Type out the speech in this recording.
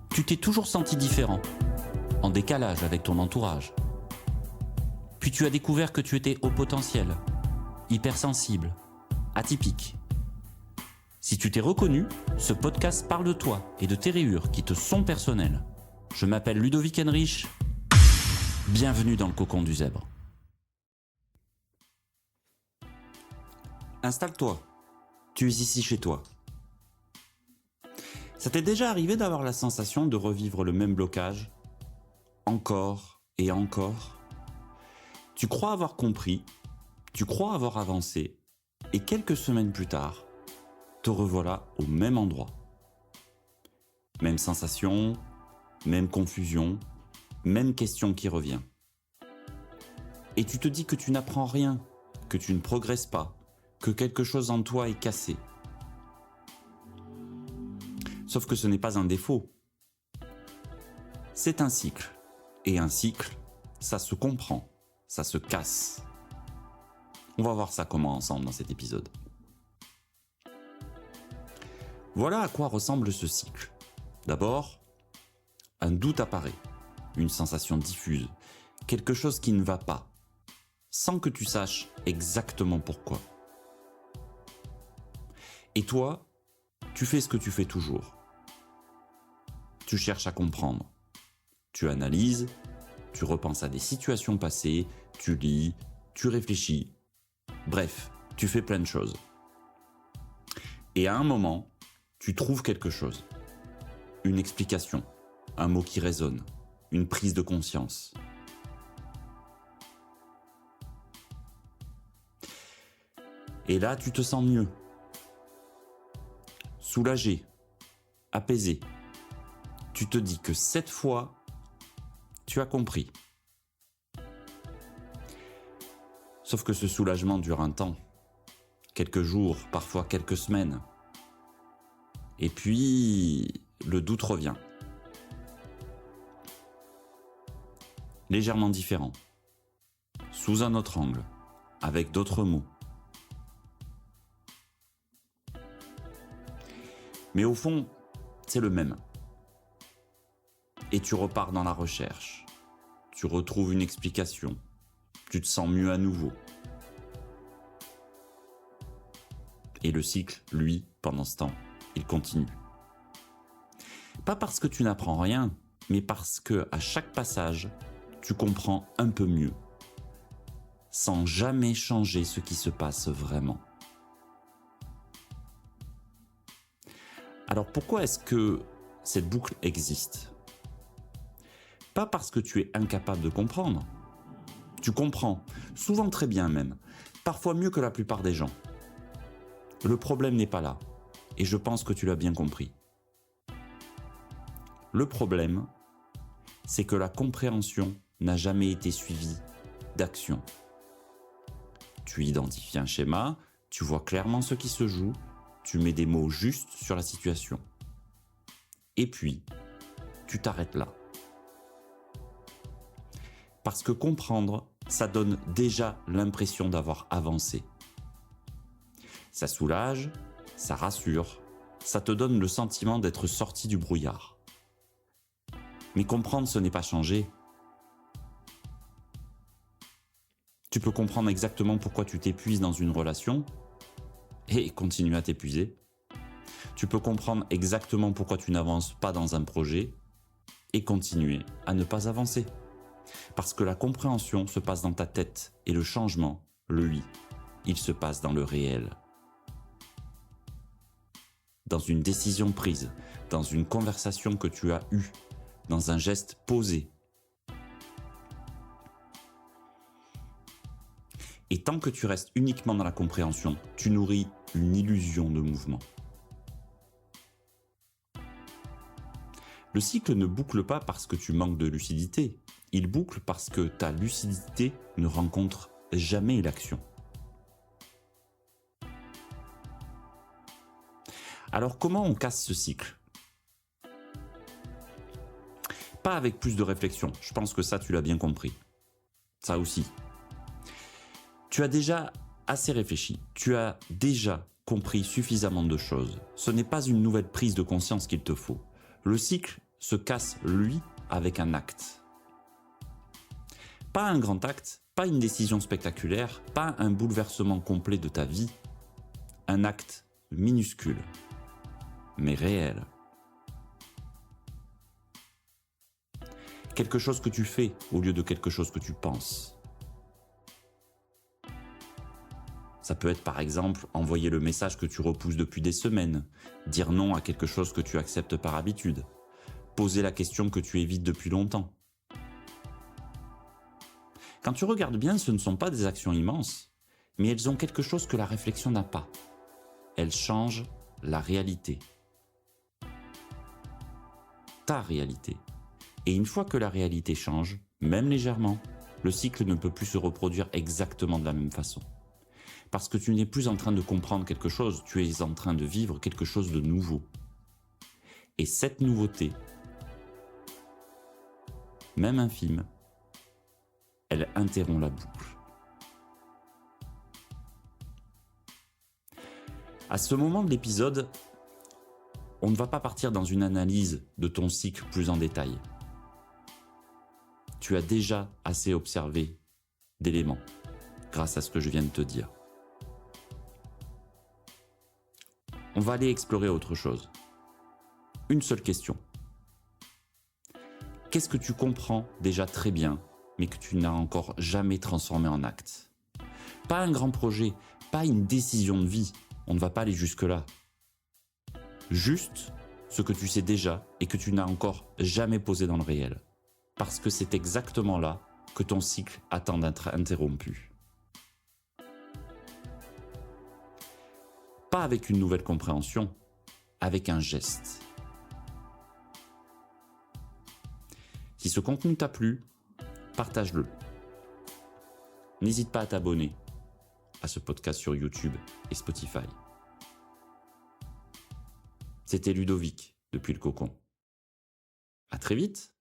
Tu t'es toujours senti différent, en décalage avec ton entourage. Puis tu as découvert que tu étais haut potentiel, hypersensible, atypique. Si tu t'es reconnu, ce podcast parle de toi et de tes rayures qui te sont personnelles. Je m'appelle Ludovic Henrich. Bienvenue dans le cocon du zèbre. Installe-toi. Tu es ici chez toi. Ça t'est déjà arrivé d'avoir la sensation de revivre le même blocage, encore et encore? Tu crois avoir compris, tu crois avoir avancé, et quelques semaines plus tard, te revoilà au même endroit. Même sensation, même confusion, même question qui revient. Et tu te dis que tu n'apprends rien, que tu ne progresses pas, que quelque chose en toi est cassé. Sauf que ce n'est pas un défaut. C'est un cycle. Et un cycle, ça se comprend, ça se casse. On va voir ça comment ensemble dans cet épisode. Voilà à quoi ressemble ce cycle. D'abord, un doute apparaît, une sensation diffuse, quelque chose qui ne va pas, sans que tu saches exactement pourquoi. Et toi, tu fais ce que tu fais toujours. Tu cherches à comprendre. Tu analyses, tu repenses à des situations passées, tu lis, tu réfléchis. Bref, tu fais plein de choses. Et à un moment, tu trouves quelque chose. Une explication, un mot qui résonne, une prise de conscience. Et là, tu te sens mieux. Soulagé, apaisé. Tu te dis que cette fois, tu as compris. Sauf que ce soulagement dure un temps, quelques jours, parfois quelques semaines. Et puis, le doute revient. Légèrement différent, sous un autre angle, avec d'autres mots. Mais au fond, c'est le même. Et tu repars dans la recherche. Tu retrouves une explication. Tu te sens mieux à nouveau. Et le cycle, lui, pendant ce temps, il continue. Pas parce que tu n'apprends rien, mais parce que à chaque passage, tu comprends un peu mieux, sans jamais changer ce qui se passe vraiment. Alors pourquoi est-ce que cette boucle existe ? Pas parce que tu es incapable de comprendre. Tu comprends, souvent très bien même, parfois mieux que la plupart des gens. Le problème n'est pas là, et je pense que tu l'as bien compris. Le problème, c'est que la compréhension n'a jamais été suivie d'action. Tu identifies un schéma, tu vois clairement ce qui se joue, tu mets des mots justes sur la situation. Et puis, tu t'arrêtes là. Parce que comprendre, ça donne déjà l'impression d'avoir avancé. Ça soulage, ça rassure, ça te donne le sentiment d'être sorti du brouillard. Mais comprendre, ce n'est pas changer. Tu peux comprendre exactement pourquoi tu t'épuises dans une relation et continuer à t'épuiser. Tu peux comprendre exactement pourquoi tu n'avances pas dans un projet et continuer à ne pas avancer. Parce que la compréhension se passe dans ta tête et le changement, lui, il se passe dans le réel. Dans une décision prise, dans une conversation que tu as eue, dans un geste posé. Et tant que tu restes uniquement dans la compréhension, tu nourris une illusion de mouvement. Le cycle ne boucle pas parce que tu manques de lucidité. Il boucle parce que ta lucidité ne rencontre jamais l'action. Alors comment on casse ce cycle ? Pas avec plus de réflexion, je pense que ça tu l'as bien compris. Ça aussi. Tu as déjà assez réfléchi, tu as déjà compris suffisamment de choses. Ce n'est pas une nouvelle prise de conscience qu'il te faut. Le cycle, se casse, lui, avec un acte. Pas un grand acte, pas une décision spectaculaire, pas un bouleversement complet de ta vie. Un acte minuscule, mais réel. Quelque chose que tu fais au lieu de quelque chose que tu penses. Ça peut être par exemple envoyer le message que tu repousses depuis des semaines, dire non à quelque chose que tu acceptes par habitude, poser la question que tu évites depuis longtemps. Quand tu regardes bien, ce ne sont pas des actions immenses, mais elles ont quelque chose que la réflexion n'a pas. Elles changent la réalité. Ta réalité. Et une fois que la réalité change, même légèrement, le cycle ne peut plus se reproduire exactement de la même façon. Parce que tu n'es plus en train de comprendre quelque chose, tu es en train de vivre quelque chose de nouveau. Et cette nouveauté, même infime, elle interrompt la boucle. À ce moment de l'épisode, on ne va pas partir dans une analyse de ton cycle plus en détail. Tu as déjà assez observé d'éléments grâce à ce que je viens de te dire. On va aller explorer autre chose. Une seule question. Qu'est-ce que tu comprends déjà très bien, mais que tu n'as encore jamais transformé en acte? Pas un grand projet, pas une décision de vie, on ne va pas aller jusque-là. Juste ce que tu sais déjà et que tu n'as encore jamais posé dans le réel. Parce que c'est exactement là que ton cycle attend d'être interrompu. Pas avec une nouvelle compréhension, avec un geste. Si ce contenu t'a plu, partage-le. N'hésite pas à t'abonner à ce podcast sur YouTube et Spotify. C'était Ludovic depuis le Cocon. À très vite!